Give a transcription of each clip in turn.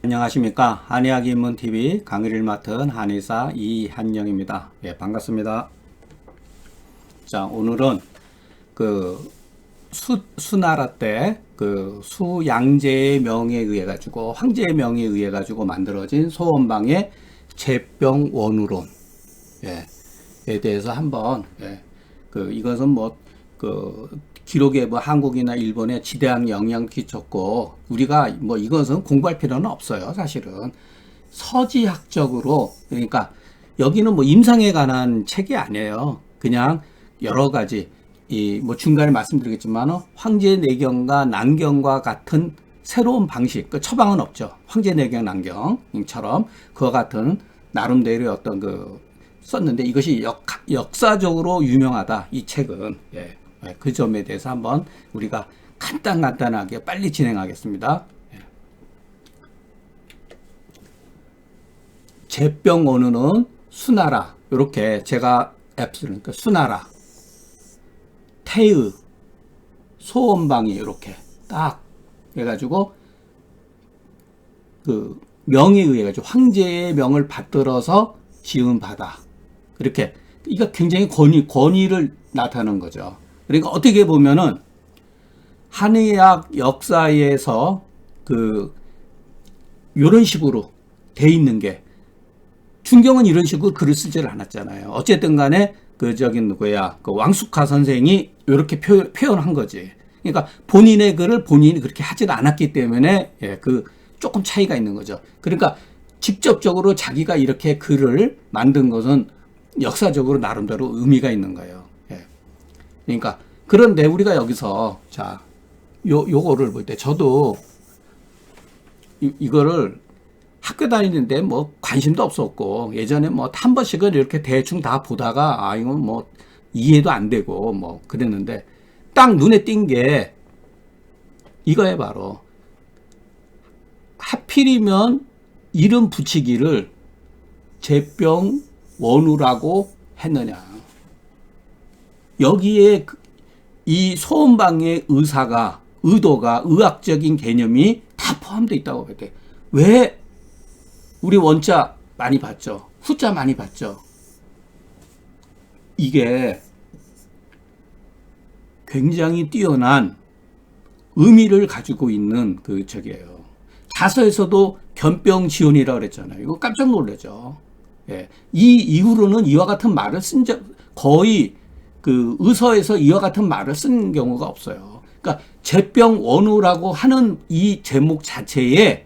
안녕하십니까. 한의학 입문TV 강의를 맡은 한의사 이한영입니다. 예, 반갑습니다. 자, 오늘은 수나라 때 수양제의 명에 의해 가지고 황제의 명에 의해 가지고 만들어진 소원방의 제병원우론 에 대해서 한번 이것은 기록에 한국이나 일본에 지대한 영향을 끼쳤고, 우리가 이것은 공부할 필요는 없어요, 사실은. 서지학적으로, 그러니까 여기는 임상에 관한 책이 아니에요. 그냥 여러 가지, 중간에 말씀드리겠지만, 황제내경과 난경과 같은 새로운 방식, 처방은 없죠. 황제내경, 난경처럼 그와 같은 나름대로의 어떤 썼는데, 이것이 역사적으로 유명하다, 이 책은. 그 점에 대해서 한번 우리가 간단하게 빨리 진행하겠습니다. 제병원우는 수나라, 이렇게 제가 그러니까 수나라, 태의, 소원방이 이렇게 딱 해가지고 명에 의해 가지고 황제의 명을 받들어서 지은 바다. 이렇게 이거 굉장히 권위를 나타내는 거죠. 그러니까 어떻게 보면은 한의학 역사에서 요런 식으로 돼 있는 게, 중경은 이런 식으로 글을 쓰지를 않았잖아요. 어쨌든 간에 왕숙하 선생이 이렇게 표현한 거지. 그러니까 본인의 글을 본인이 그렇게 하질 않았기 때문에 조금 차이가 있는 거죠. 그러니까 직접적으로 자기가 이렇게 글을 만든 것은 역사적으로 나름대로 의미가 있는 거예요. 그러니까 그런데 우리가 여기서 요거를 볼 때, 저도 이거를 학교 다니는데 관심도 없었고, 예전에 한 번씩은 이렇게 대충 다 보다가 이건 이해도 안 되고 그랬는데, 딱 눈에 띈 게 이거에 바로 하필이면 이름 붙이기를 제병원우라고 했느냐. 여기에 이 소원방의 의도가, 의학적인 개념이 다 포함되어 있다고 봐야 돼. 왜? 우리 원자 많이 봤죠? 후자 많이 봤죠? 이게 굉장히 뛰어난 의미를 가지고 있는 저기예요. 자서에서도 견병지온이라고 그랬잖아요. 이거 깜짝 놀라죠. 이 이후로는 이와 같은 말을 쓴 적, 거의 의서에서 이와 같은 말을 쓴 경우가 없어요. 그러니까 제병원우라고 하는 이 제목 자체에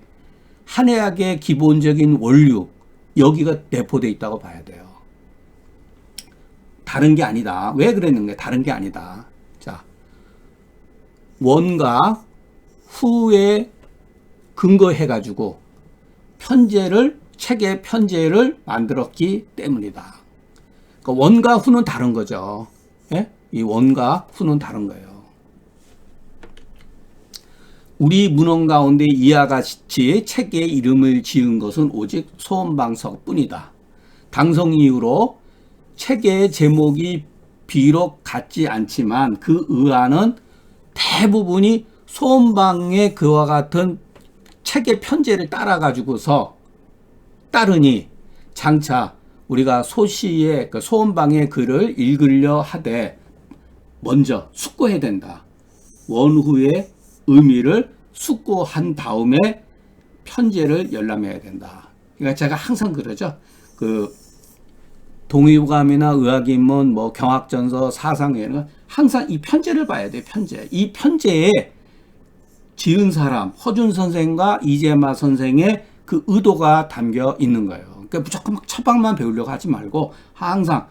한의학의 기본적인 원류, 여기가 내포되어 있다고 봐야 돼요. 다른 게 아니다. 왜 그랬는가? 다른 게 아니다. 자, 원과 후에 근거해가지고 책의 편제를 만들었기 때문이다. 그러니까 원과 후는 다른 거죠. 이 원과 후는 다른 거예요. 우리 문헌 가운데 이와 같이 책의 이름을 지은 것은 오직 소원방석 뿐이다. 당성 이후로 책의 제목이 비록 같지 않지만 그 의안은 대부분이 소원방의 그와 같은 책의 편제를 따르니 장차 우리가 소시의 소원방의 글을 읽으려 하되 먼저 숙고해야 된다. 원후의 의미를 숙고한 다음에 편제를 열람해야 된다. 그러니까 제가 항상 그러죠. 동의보감이나 의학입문, 경학전서, 사상에는 항상 이 편제를 봐야 돼요. 편제. 이 편제에 지은 사람, 허준 선생과 이재마 선생의 그 의도가 담겨 있는 거예요. 그러니까 무조건 처방만 배우려고 하지 말고 항상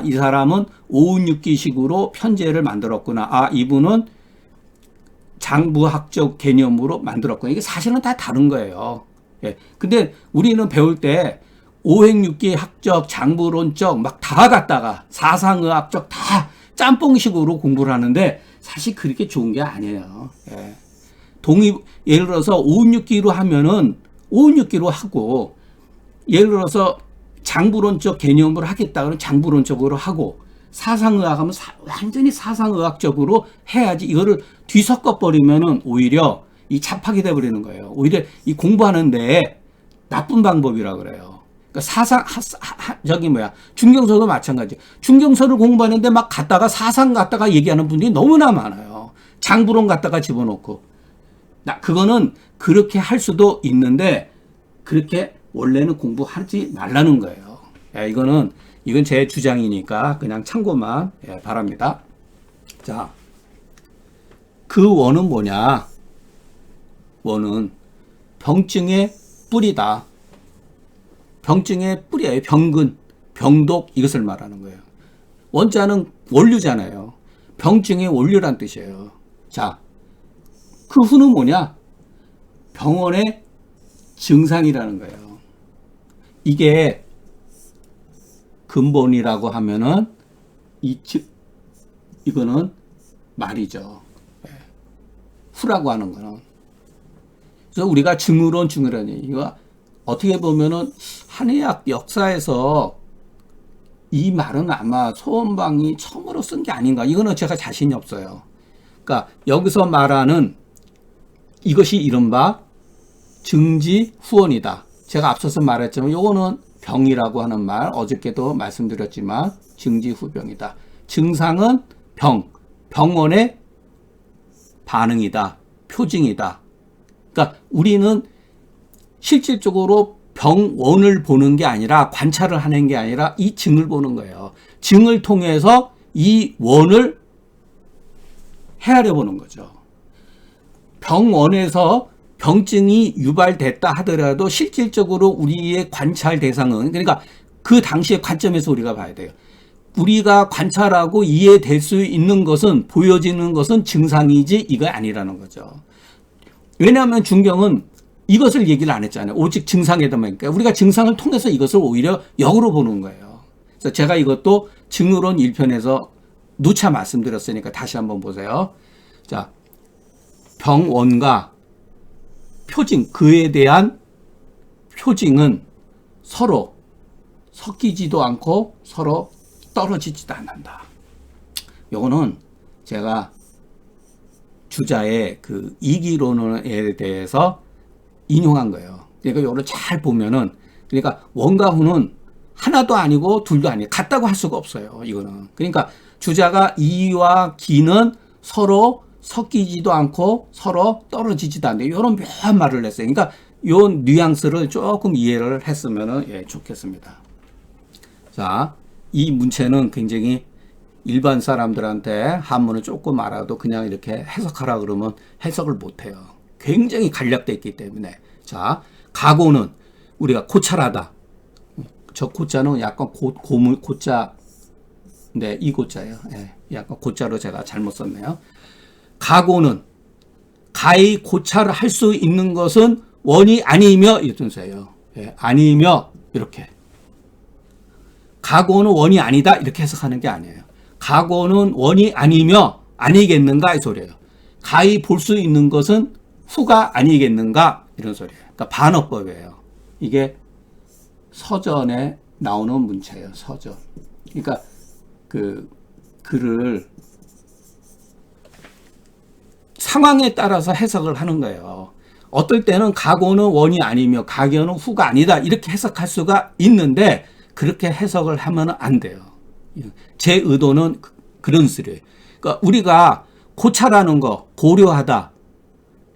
이 사람은 오운육기식으로 편제를 만들었구나. 이분은 장부학적 개념으로 만들었구나. 이게 사실은 다 다른 거예요. 근데 우리는 배울 때 오행육기 학적, 장부론적 다 갖다가 사상의학적 다 짬뽕식으로 공부를 하는데 사실 그렇게 좋은 게 아니에요. 예를 들어서 오운육기로 하면은 오운육기로 하고, 예를 들어서 장부론적 개념으로 하겠다 그러면 장부론적으로 하고, 사상의학 하면 완전히 사상의학적으로 해야지. 이거를 뒤섞어 버리면은 오히려 이 잡학이 돼버리는 거예요. 오히려 이 공부하는데 나쁜 방법이라 그래요. 그러니까 중경서도 마찬가지. 중경서를 공부하는데 막 갖다가 사상 갖다가 얘기하는 분들이 너무나 많아요. 장부론 갖다가 집어넣고. 그거는 그렇게 할 수도 있는데, 그렇게 원래는 공부하지 말라는 거예요. 이건 제 주장이니까 그냥 참고만 바랍니다. 자, 그 원은 뭐냐? 원은 병증의 뿌리다. 병증의 뿌리예요. 병근, 병독 이것을 말하는 거예요. 원자는 원류잖아요. 병증의 원류란 뜻이에요. 자, 그 후는 뭐냐? 병원의 증상이라는 거예요. 이게 근본이라고 하면은 이거는 말이죠. 후라고 하는 거는. 그래서 우리가 증후론 이거 어떻게 보면은 한의학 역사에서 이 말은 아마 소원방이 처음으로 쓴 게 아닌가. 이거는 제가 자신이 없어요. 그러니까 여기서 말하는 이것이 이른바 증지후원이다. 제가 앞서서 말했지만 요거는 병이라고 하는 말 어저께도 말씀드렸지만 증지후병이다. 증상은 병원의 반응이다. 표징이다. 그러니까 우리는 실질적으로 병원을 보는 게 아니라 관찰을 하는 게 아니라 이 증을 보는 거예요. 증을 통해서 이 원을 헤아려 보는 거죠. 병원에서 병증이 유발됐다 하더라도 실질적으로 우리의 관찰 대상은, 그러니까 그 당시의 관점에서 우리가 봐야 돼요. 우리가 관찰하고 이해될 수 있는 것은, 보여지는 것은 증상이지 이거 아니라는 거죠. 왜냐하면 중경은 이것을 얘기를 안 했잖아요. 오직 증상에다만. 그러니까 우리가 증상을 통해서 이것을 오히려 역으로 보는 거예요. 그래서 제가 이것도 증후론 1편에서 누차 말씀드렸으니까 다시 한번 보세요. 자, 병원과 표징, 그에 대한 표징은 서로 섞이지도 않고 서로 떨어지지도 않는다. 요거는 제가 주자의 그 이기론에 대해서 인용한 거예요. 그러니까 요거를 잘 보면은, 그러니까 원과 후는 하나도 아니고 둘도 아니고 같다고 할 수가 없어요. 이거는. 그러니까 주자가 이와 기는 서로 섞이지도 않고 서로 떨어지지도 않는다. 이런 묘한 말을 했어요. 그러니까 요 뉘앙스를 조금 이해를 했으면 좋겠습니다. 자, 이 문체는 굉장히 일반 사람들한테 한문을 조금 알아도 그냥 이렇게 해석하라 그러면 해석을 못해요. 굉장히 간략되어 있기 때문에. 자, 가고는 우리가 고찰하다. 저 고자는 약간 고물 고자, 네, 이 고자예요. 약간 고자로 제가 잘못 썼네요. 가고는 가히 고찰을 할 수 있는 것은 원이 아니며 이 순서예요. 아니며 이렇게. 가고는 원이 아니다 이렇게 해석하는 게 아니에요. 가고는 원이 아니며 아니겠는가 이 소리예요. 가히 볼 수 있는 것은 후가 아니겠는가 이런 소리예요. 그러니까 반어법이에요. 이게 서전에 나오는 문체예요. 서전. 그러니까 그 글을 상황에 따라서 해석을 하는 거예요. 어떨 때는 가고는 원이 아니며 가견은 후가 아니다 이렇게 해석할 수가 있는데 그렇게 해석을 하면 안 돼요. 제 의도는 그런 소리예요. 그러니까 우리가 고찰하는 거, 고려하다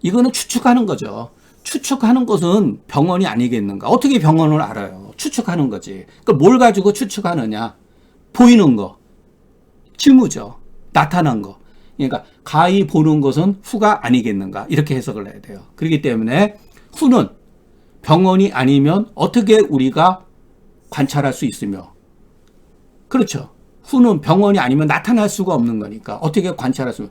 이거는 추측하는 거죠. 추측하는 것은 병원이 아니겠는가. 어떻게 병원을 알아요? 추측하는 거지. 그러니까 뭘 가지고 추측하느냐. 보이는 거. 증후죠. 나타난 거. 그러니까 가히 보는 것은 후가 아니겠는가. 이렇게 해석을 해야 돼요. 그렇기 때문에 후는 병원이 아니면 어떻게 우리가 관찰할 수 있으며, 그렇죠. 후는 병원이 아니면 나타날 수가 없는 거니까 어떻게 관찰할 수,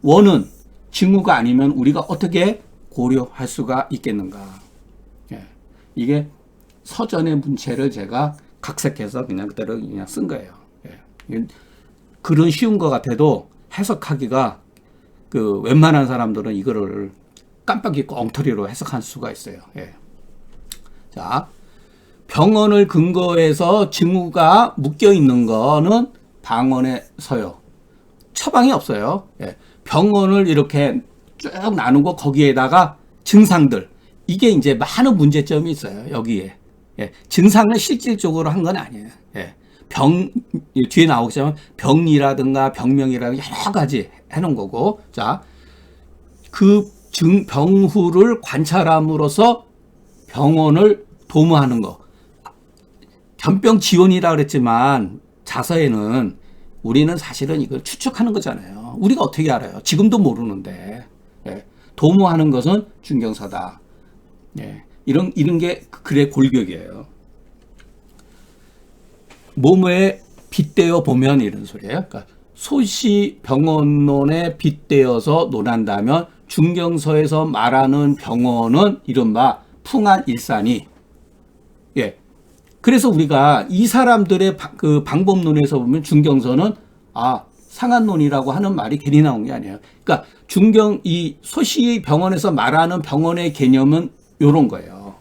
원은 증후가 아니면 우리가 어떻게 고려할 수가 있겠는가. 이게 서전의 문체를 제가 각색해서 그냥 그대로 그냥 쓴 거예요. 글은 쉬운 것 같아도 해석하기가 그 웬만한 사람들은 이거를 깜빡 잊고 엉터리로 해석할 수가 있어요. 자, 병원을 근거해서 증후가 묶여 있는 거는 방언에 서요. 처방이 없어요. 병원을 이렇게 쭉 나누고 거기에다가 증상들. 이게 이제 많은 문제점이 있어요. 여기에. 예, 증상은 실질적으로 한 건 아니에요. 예, 뒤에 나오겠지만 병이라든가 병명이라든가 여러 가지 해놓은 거고. 자, 그 병후를 관찰함으로써 병원을 도모하는 거. 견병 지원이라 그랬지만 자서에는 우리는 사실은 이걸 추측하는 거잖아요. 우리가 어떻게 알아요? 지금도 모르는데. 예, 도모하는 것은 중경서다. 예, 이런 게 글의 골격이에요. 뭐뭐에 빗대어 보면 이런 소리예요. 그러니까 소시 병원론에 빗대어서 논한다면 중경서에서 말하는 병원은 이른바 풍한일산이. 예. 그래서 우리가 이 사람들의 그 방법론에서 보면 중경서는 상한론이라고 하는 말이 괜히 나온 게 아니에요. 그러니까 이 소시 병원에서 말하는 병원의 개념은 요런 거예요.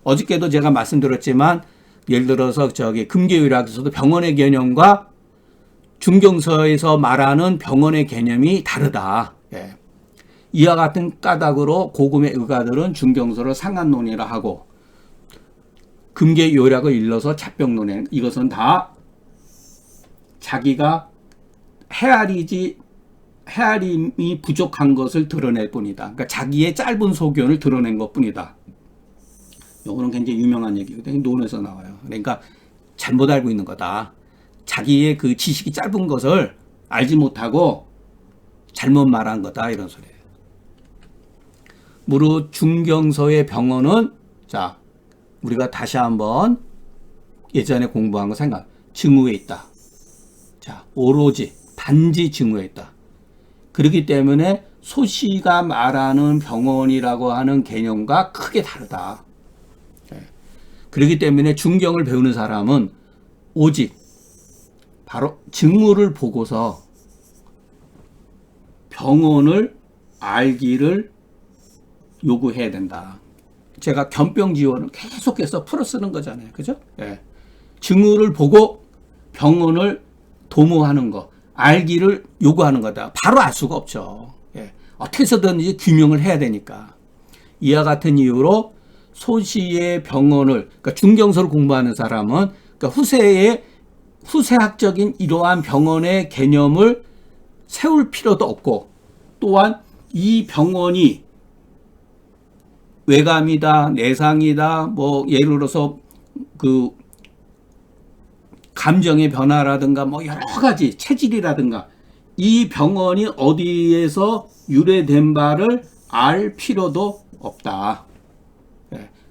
어저께도 제가 말씀드렸지만 예를 들어서 금계유락에서도 병원의 개념과 중경서에서 말하는 병원의 개념이 다르다. 예. 이와 같은 까닭으로 고금의 의가들은 중경서를 상한론이라 하고 금계요락을 일러서 잡병론에 이것은 다 자기가 헤아림이 부족한 것을 드러낼 뿐이다. 그러니까 자기의 짧은 소견을 드러낸 것 뿐이다. 이거는 굉장히 유명한 얘기거든요. 논에서 나와요. 그러니까 잘못 알고 있는 거다. 자기의 그 지식이 짧은 것을 알지 못하고 잘못 말한 거다. 이런 소리예요. 무릇 중경서의 병언은 우리가 다시 한번 예전에 공부한 거 증후에 있다. 오로지 단지 증후에 있다. 그렇기 때문에 소시가 말하는 병원이라고 하는 개념과 크게 다르다. 그렇기 때문에 중경을 배우는 사람은 오직 바로 증후를 보고서 병원을 알기를 요구해야 된다. 제가 견병지원을 계속해서 풀어 쓰는 거잖아요. 그죠? 예. 증후를 보고 병원을 도모하는 거, 알기를 요구하는 거다. 바로 알 수가 없죠. 예. 어떻게 해서든지 규명을 해야 되니까. 이와 같은 이유로 소시의 병원을, 그러니까 중경서를 공부하는 사람은 그러니까 후세학적인 이러한 병원의 개념을 세울 필요도 없고, 또한 이 병원이 외감이다, 내상이다, 예를 들어서 그 감정의 변화라든가 여러 가지 체질이라든가 이 병원이 어디에서 유래된 바를 알 필요도 없다.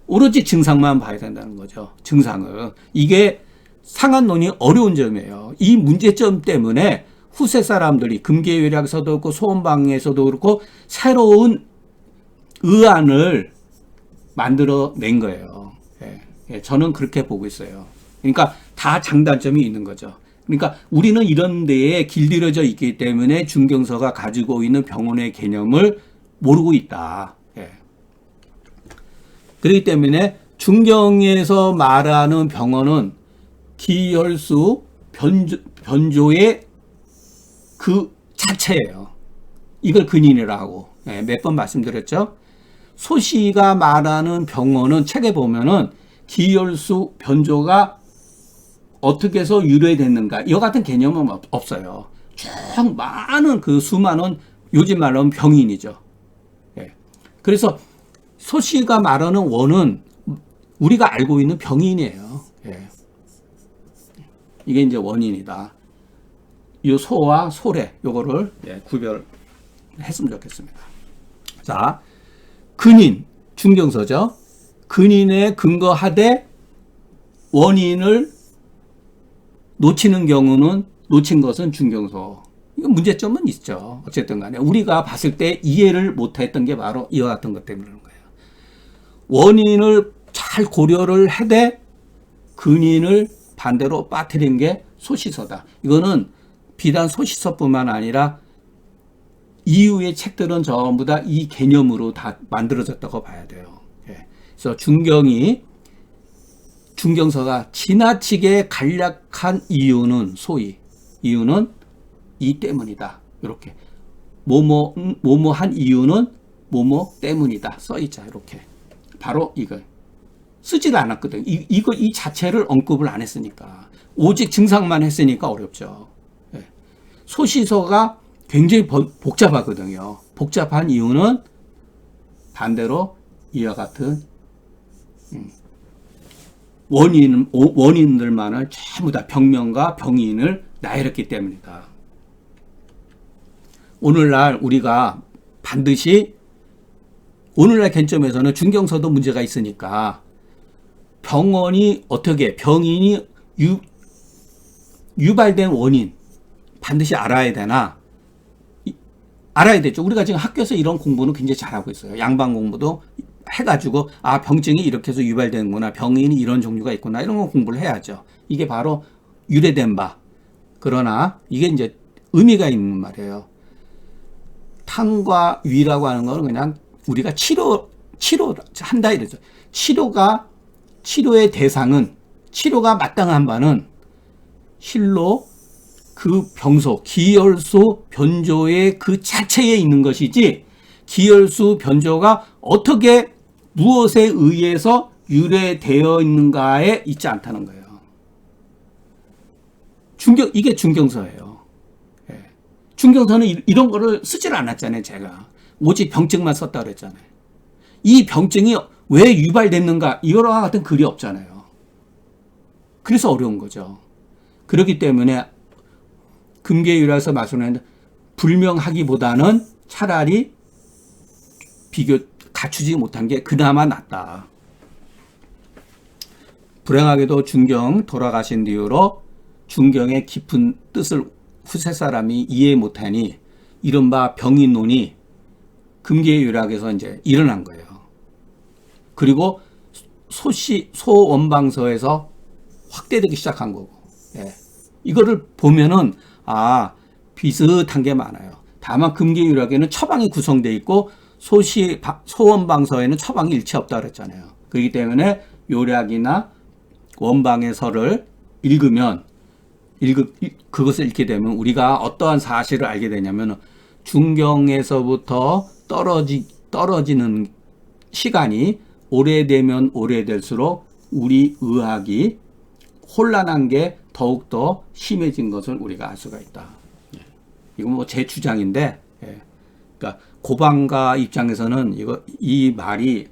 오로지 증상만 봐야 된다는 거죠. 증상을. 이게 상한론이 어려운 점이에요. 이 문제점 때문에 후세 사람들이 금계유락에서도 그렇고 소원방에서도 그렇고 새로운 의안을 만들어낸 거예요. 저는 그렇게 보고 있어요. 그러니까 다 장단점이 있는 거죠. 그러니까 우리는 이런 데에 길들여져 있기 때문에 중경서가 가지고 있는 병원의 개념을 모르고 있다. 그렇기 때문에 중경에서 말하는 병원은 기혈수 변조의 그 자체예요. 이걸 근인이라고 하고 몇 번 말씀드렸죠. 소시가 말하는 병원은 책에 보면은 기혈수 변조가 어떻게 해서 유래됐는가 이와 같은 개념은 없어요. 쭉 많은 그 수많은 요즘 말로는 병인이죠. 그래서 소시가 말하는 원은 우리가 알고 있는 병인이에요. 이게 이제 원인이다. 이 소와 소래 요거를 구별했으면 좋겠습니다. 자, 근인 중경서죠. 근인에 근거하되 원인을 놓치는 경우는 놓친 것은 중경서. 이거 문제점은 있죠. 어쨌든 간에 우리가 봤을 때 이해를 못했던 게 바로 이와 같은 것 때문에 그런 거예요. 원인을 잘 고려를 하되 근인을 반대로 빠뜨린 게 소시서다. 이거는 비단 소시서뿐만 아니라 이후의 책들은 전부 다 이 개념으로 다 만들어졌다고 봐야 돼요. 그래서 중경서가 지나치게 간략한 이유는 이 때문이다. 이렇게 뭐뭐 한 이유는 뭐뭐 때문이다. 써있자, 이렇게. 바로 이거. 쓰지를 않았거든. 이 자체를 언급을 안 했으니까. 오직 증상만 했으니까 어렵죠. 예. 소시서가 굉장히 복잡하거든요. 복잡한 이유는 반대로 이와 같은 원인들만을 전부 다 병명과 병인을 나열했기 때문이다. 오늘날 우리가 반드시 오늘날 관점에서는 중경서도 문제가 있으니까 병인이 유발된 원인 반드시 알아야 되나? 알아야 되죠. 우리가 지금 학교에서 이런 공부는 굉장히 잘하고 있어요. 양방 공부도 해가지고 병증이 이렇게 해서 유발되는구나. 병인이 이런 종류가 있구나. 이런 거 공부를 해야죠. 이게 바로 유래된 바. 그러나 이게 이제 의미가 있는 말이에요. 탕과 위라고 하는 거는 그냥 우리가 치료한다 이러죠. 치료의 대상은, 치료가 마땅한 바는 실로 그 병소, 기혈수 변조의 그 자체에 있는 것이지, 기혈수 변조가 어떻게 무엇에 의해서 유래되어 있는가에 있지 않다는 거예요. 이게 중경서예요. 예. 중경서는 이런 거를 쓰질 않았잖아요, 제가. 오직 병증만 썼다 그랬잖아요. 이 병증이 왜 유발됐는가, 이거와 같은 글이 없잖아요. 그래서 어려운 거죠. 그렇기 때문에 금계유라서 말씀하는데 불명하기보다는 차라리 갖추지 못한 게 그나마 낫다. 불행하게도 중경 돌아가신 뒤로 중경의 깊은 뜻을 후세 사람이 이해 못하니 이른바 병인론이 금계유락에서 이제 일어난 거예요. 그리고 소원방서에서 확대되기 시작한 거고, 예. 이거를 보면은 비슷한 게 많아요. 다만 금계유락에는 처방이 구성되어 있고 소원방서에는 처방이 일체 없다 그랬잖아요. 그렇기 때문에 요략이나 원방의 설을 읽으면 그것을 읽게 되면 우리가 어떠한 사실을 알게 되냐면 중경에서부터 떨어지는 시간이 오래되면 오래될수록 우리 의학이 혼란한 게 더욱더 심해진 것을 우리가 알 수가 있다. 이건 뭐 제 주장인데, 그러니까 고방가 입장에서는 이 말이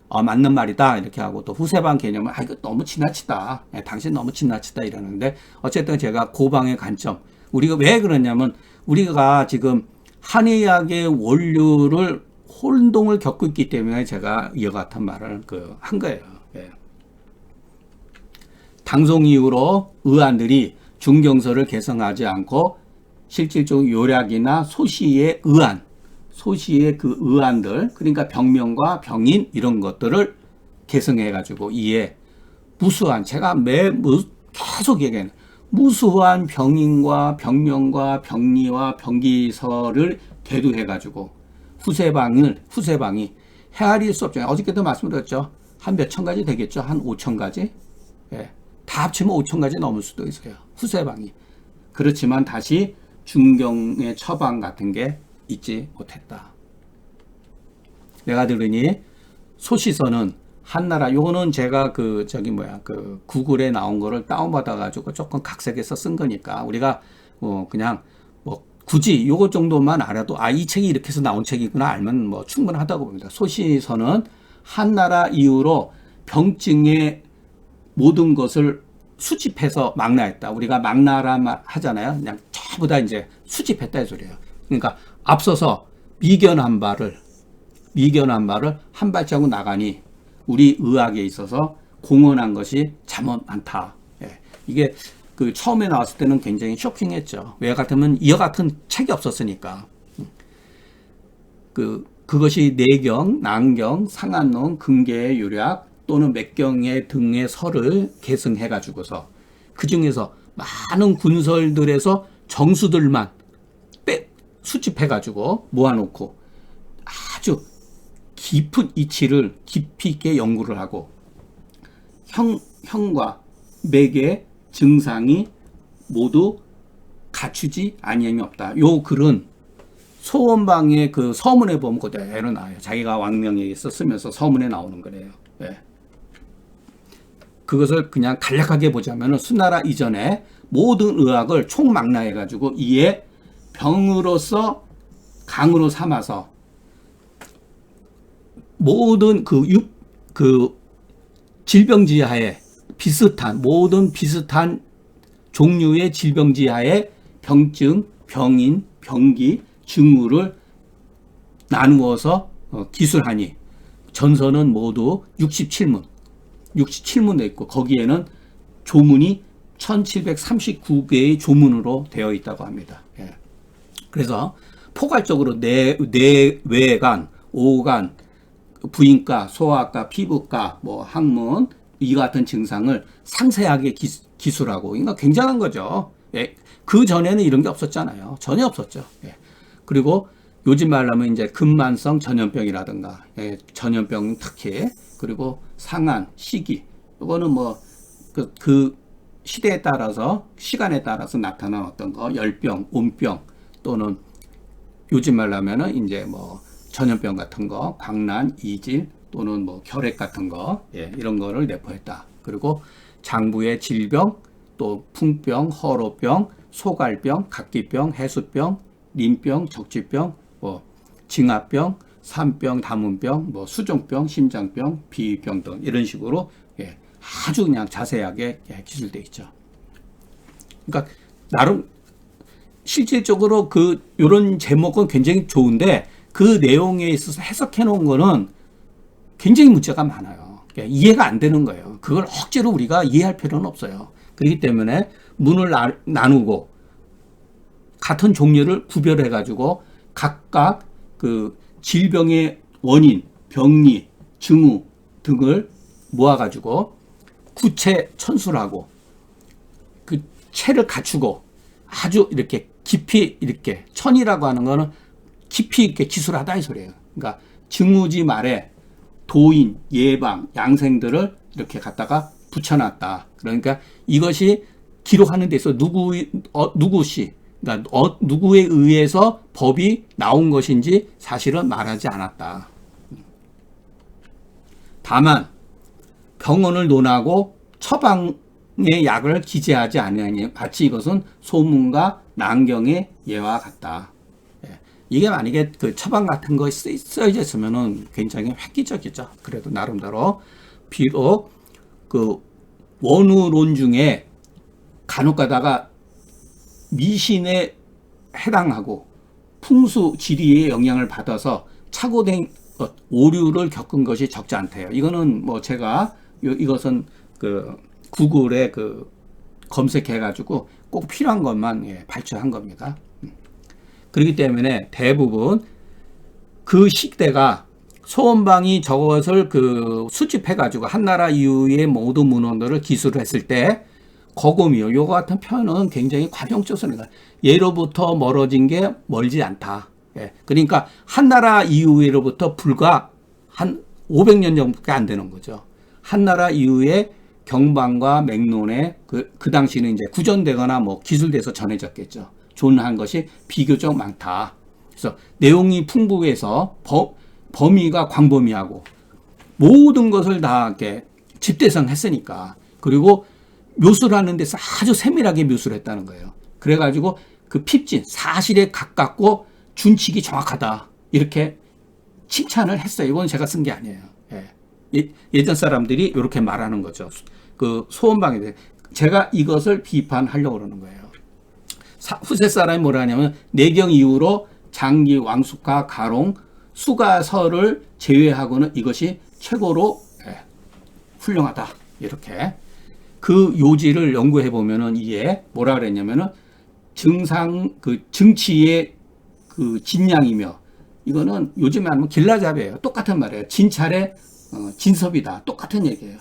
맞는 말이다 이렇게 하고, 또 후세방 개념은 이거 너무 지나치다, 당신 너무 지나치다 이러는데, 어쨌든 제가 고방의 관점, 우리가 왜 그러냐면 우리가 지금 한의학의 원류를 혼동을 겪고 있기 때문에 제가 이와 같은 말을 한 거예요. 당송 이후로 의안들이 중경서를 개성하지 않고 실질적으로 요략이나 소시의 그 의안들, 그러니까 병명과 병인 이런 것들을 개성해가지고 무수한, 제가 계속 얘기하는 무수한 병인과 병명과 병리와 병기설을 계두해가지고 후세방이 헤아릴 수 없잖아요. 어저께도 말씀드렸죠. 한 몇 천 가지 되겠죠. 한 5천 가지. 다 합치면 5천 가지 넘을 수도 있어요. 후세방이. 그렇지만 다시 중경의 처방 같은 게 있지 못했다. 내가 들으니 소시서는 한나라, 요거는 제가 구글에 나온 거를 다운받아가지고 조금 각색해서 쓴 거니까 우리가 그냥 굳이 요거 정도만 알아도 이 책이 이렇게 해서 나온 책이구나 알면 충분하다고 봅니다. 소시서는 한나라 이후로 병증의 모든 것을 수집해서 망라했다. 우리가 망라라 하잖아요. 그냥 전부 다 이제 수집했다 이 소리예요. 그러니까 앞서서 미견한 바를 한 발자국 나가니 우리 의학에 있어서 공헌한 것이 참 많다. 이게 처음에 나왔을 때는 굉장히 쇼킹했죠. 왜 같으면 이와 같은 책이 없었으니까. 그것이 내경, 난경, 상한론, 금계의 요략 또는 맥경의 등의 설을 계승해가지고서 그 중에서 많은 군설들에서 정수들만 수집해가지고 모아놓고 아주 깊은 이치를 깊이 있게 연구를 하고 형과 맥의 증상이 모두 갖추지 아니함이 없다. 요 글은 소원방의 그 서문에 보면 그대로 나와요. 자기가 왕명에 있어 쓰면서 서문에 나오는 거래요. 예. 그것을 그냥 간략하게 보자면 수나라 이전에 모든 의학을 총망라해가지고 이에 병으로서 강으로 삼아서 모든 그 질병지하에 모든 비슷한 종류의 질병지하에 병증, 병인, 병기, 증후를 나누어서 기술하니 전서는 모두 67문 돼 있고 거기에는 조문이 1739개의 조문으로 되어 있다고 합니다. 예. 그래서 포괄적으로 뇌외관, 오간, 부인과, 소아과, 피부과, 뭐 항문 이 같은 증상을 상세하게 기술하고 그러니까 굉장한 거죠. 예. 그 전에는 이런 게 없었잖아요. 전혀 없었죠. 예. 그리고 요즘 말하면 이제 근만성 전염병이라든가 전염병 특히 그리고 상한, 시기 이거는 뭐 그 시대에 따라서 시간에 따라서 나타난 어떤 거 열병, 온병 또는 요즘 말하면은 이제 뭐 전염병 같은 거, 광란, 이질 또는 뭐 결핵 같은 거 이런 거를 내포했다. 그리고 장부의 질병, 또 풍병, 허로병, 소갈병, 각기병, 해수병, 림병, 적지병, 뭐 징화병, 산병, 다문병, 뭐 수종병, 심장병, 비위병 등 이런 식으로 아주 그냥 자세하게 기술되어 있죠. 그러니까 나름 실질적으로 이런 제목은 굉장히 좋은데 그 내용에 있어서 해석해 놓은 거는 굉장히 문제가 많아요. 이해가 안 되는 거예요. 그걸 억지로 우리가 이해할 필요는 없어요. 그렇기 때문에 문을 나누고 같은 종류를 구별해 가지고 각각 그 질병의 원인, 병리, 증후 등을 모아 가지고 구체 천술하고 그 체를 갖추고 아주 이렇게 깊이 이렇게 천이라고 하는 거는 깊이 있게 기술하다 이 소리예요. 그러니까 증후지 말에 도인, 예방, 양생들을 이렇게 갖다가 붙여놨다. 그러니까 이것이 기록하는 데서 누구시 그러니까 누구에 의해서 법이 나온 것인지 사실은 말하지 않았다. 다만 병원을 논하고 처방의 약을 기재하지 아니하니 마치 이것은 소문과 난경의 예와 같다. 이게 만약에 그 처방 같은 거 써져 있으면은 굉장히 획기적이죠. 그래도 나름대로 비록 그 원우론 중에 간혹 가다가 미신에 해당하고 풍수 지리의 영향을 받아서 착오된 오류를 겪은 것이 적지 않대요. 이거는 뭐 제가 이것은 그 구글에 그 검색해 가지고 꼭 필요한 것만 발췌한 겁니다. 그렇기 때문에 대부분 그 시대가 소원방이 저것을 그 수집해 가지고 한나라 이후의 모든 문헌들을 기술했을 때 거금이요. 요거 같은 표현은 굉장히 과경적입니다. 예로부터 멀어진 게 멀지 않다. 그러니까 한나라 이후로부터 불과 한 500년 정도밖에 안 되는 거죠. 한나라 이후에 경방과 맥론에 그 당시는 이제 구전되거나 뭐 기술돼서 전해졌겠죠. 존한 것이 비교적 많다. 그래서 내용이 풍부해서 범위가 광범위하고 모든 것을 다 이렇게 집대성했으니까 그리고 묘수를 하는 데서 아주 세밀하게 묘수를 했다는 거예요. 그래가지고 그 핍진, 사실에 가깝고 준칙이 정확하다. 이렇게 칭찬을 했어요. 이건 제가 쓴 게 아니에요. 예전 사람들이 이렇게 말하는 거죠. 그 소원방에 대해. 제가 이것을 비판하려고 그러는 거예요. 후세 사람이 뭐라 하냐면 내경 이후로 장기, 왕숙하, 가롱, 수가설을 제외하고는 이것이 최고로 훌륭하다. 이렇게. 그 요지를 연구해 보면은 이게 뭐라 그랬냐면은 증치의 그 진양이며 이거는 요즘에 하면 길라잡이에요. 똑같은 말이에요. 진찰의 진섭이다. 똑같은 얘기예요.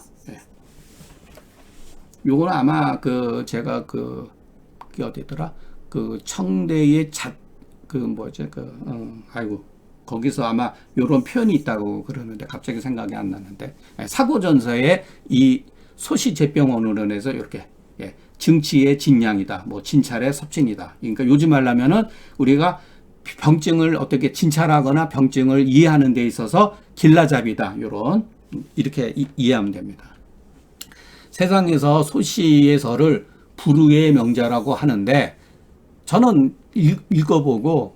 요거는 아마 제가 그게 어디더라? 그 청대의 거기서 아마 요런 표현이 있다고 그러는데 갑자기 생각이 안 나는데 사고전서에 이 소시제병원으로 해서 이렇게 증치의 진양이다, 뭐 진찰의 섭진이다. 그러니까 요즘 말하면은 우리가 병증을 어떻게 진찰하거나 병증을 이해하는 데 있어서 길라잡이다. 이렇게 이해하면 됩니다. 세상에서 소시의 서를 불후의 명자라고 하는데 저는 읽어보고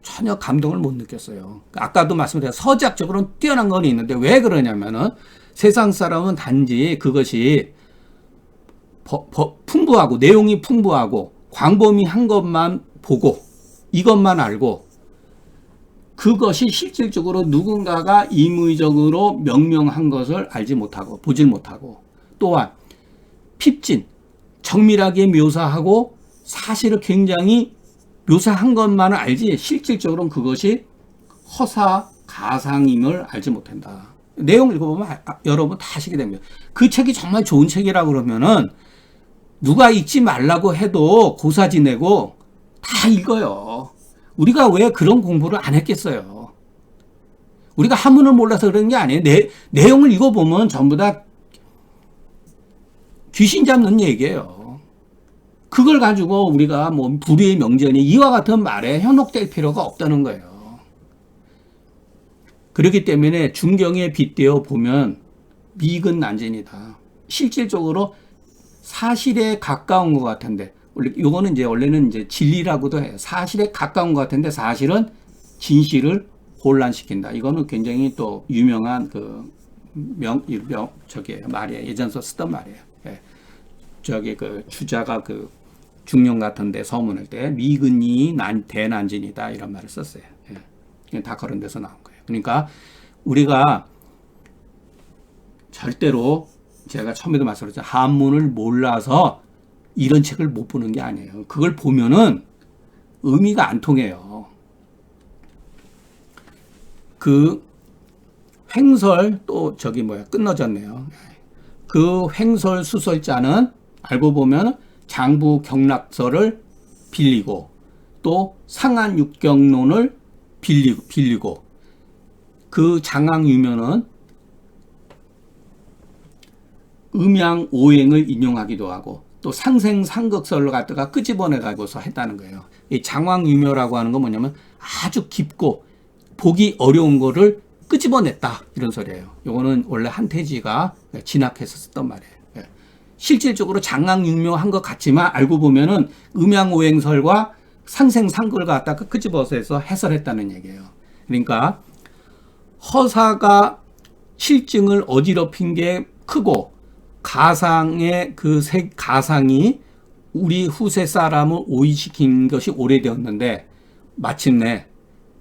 전혀 감동을 못 느꼈어요. 아까도 말씀드린 서작적으로는 뛰어난 건 있는데 왜 그러냐면은 세상 사람은 단지 그것이 풍부하고 내용이 풍부하고 광범위한 것만 보고 이것만 알고 그것이 실질적으로 누군가가 임의적으로 명명한 것을 알지 못하고 보질 못하고 또한 핍진, 정밀하게 묘사하고 사실을 굉장히 묘사한 것만을 알지 실질적으로는 그것이 허사, 가상임을 알지 못한다. 내용 읽어보면 여러분 다 아시게 됩니다. 그 책이 정말 좋은 책이라 그러면은 누가 읽지 말라고 해도 고사 지내고 다 읽어요. 우리가 왜 그런 공부를 안 했겠어요? 우리가 한문을 몰라서 그런 게 아니에요. 내용을 읽어보면 전부 다 귀신 잡는 얘기예요. 그걸 가지고 우리가 뭐 불의의 명제니 이와 같은 말에 현혹될 필요가 없다는 거예요. 그렇기 때문에 중경에 빗대어 보면 미근난진이다. 실질적으로 사실에 가까운 것 같은데 요거는 원래는 진리라고도 해요. 사실에 가까운 것 같은데 사실은 진실을 혼란시킨다. 이거는 굉장히 또 유명한 말이에요. 예전서 쓰던 말이에요. 예. 주자가 중령 같은데 서문할 때 미근이 대난진이다 이런 말을 썼어요. 예. 다 그런 데서 나온 거예요. 그러니까 우리가 절대로 제가 처음에도 말씀드렸죠. 한문을 몰라서 이런 책을 못 보는 게 아니에요. 그걸 보면은 의미가 안 통해요. 횡설 또 끊어졌네요. 그 횡설 수설자는 알고 보면 장부 경락설을 빌리고 또 상한육경론을 빌리고 그 장항유면은 음양오행을 인용하기도 하고 또 상생상극설을 갖다가 끄집어내 가지고서 했다는 거예요. 이 장황유묘라고 하는 건 뭐냐면 아주 깊고 보기 어려운 거를 끄집어냈다 이런 소리예요. 이거는 원래 한태지가 진학해서 썼던 말이에요. 실질적으로 장황유묘한 것 같지만 알고 보면은 음양오행설과 상생상극을 갖다가 끄집어서 해설했다는 얘기예요. 그러니까 허사가 실증을 어지럽힌 게 크고 가상의 가상이 우리 후세 사람을 오이시킨 것이 오래되었는데 마침내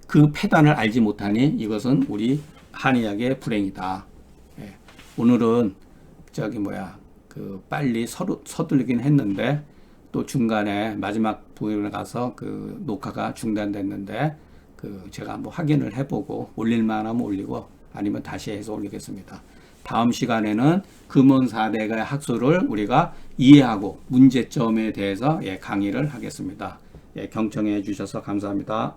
그 패단을 알지 못하니 이것은 우리 한의학의 불행이다. 예. 오늘은 빨리 서두르긴 했는데 또 중간에 마지막 부분에 가서 녹화가 중단됐는데 제가 한번 확인을 해보고 올릴만 하면 올리고 아니면 다시 해서 올리겠습니다. 다음 시간에는 금원 4대가의 학술을 우리가 이해하고 문제점에 대해서 강의를 하겠습니다. 경청해 주셔서 감사합니다.